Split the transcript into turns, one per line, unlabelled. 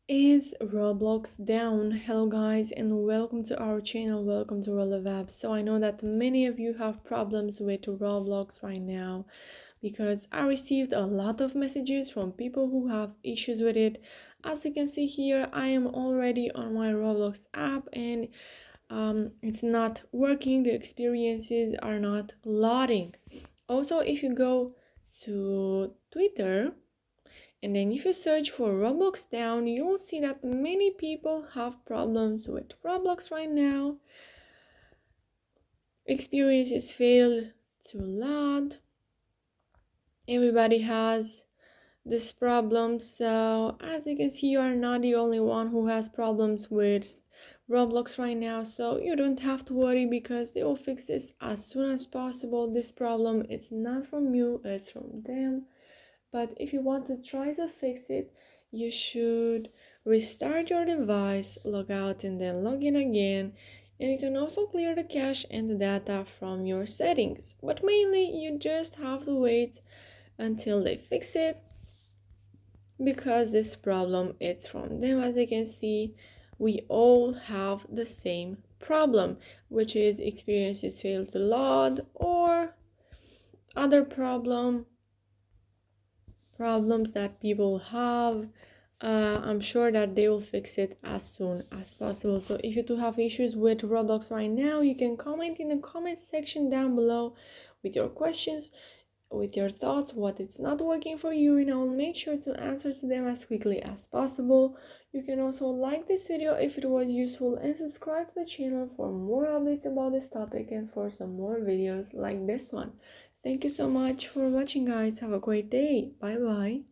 Is Roblox down? Hello guys and welcome to our channel, welcome to Relevab. So I know that many of you have problems with Roblox right now because I received a lot of messages from people who have issues with it. As you can see here, I am already on my Roblox app and it's not working, the experiences are not loading. Also, if you go to Twitter, and then if you search for Roblox down, you will see that many people have problems with Roblox right now. Experiences fail to load. Everybody has this problem. So as you can see, you are not the only one who has problems with Roblox right now. So you don't have to worry because they will fix this as soon as possible. This problem, it's not from you, it's from them. But if you want to try to fix it, you should restart your device, log out and then log in again. And you can also clear the cache and the data from your settings. But mainly you just have to wait until they fix it because this problem is from them. As you can see, we all have the same problem, which is experiences fail to load or other problems that people have. I'm sure that they will fix it as soon as possible. So if you do have issues with Roblox right now, you can comment in the comment section down below with your questions, with your thoughts, what it's not working for you, and I'll make sure to answer to them as quickly as possible. You can also like this video if it was useful and subscribe to the channel for more updates about this topic and for some more videos like this one. Thank you so much for watching, guys. Have a great day. Bye bye.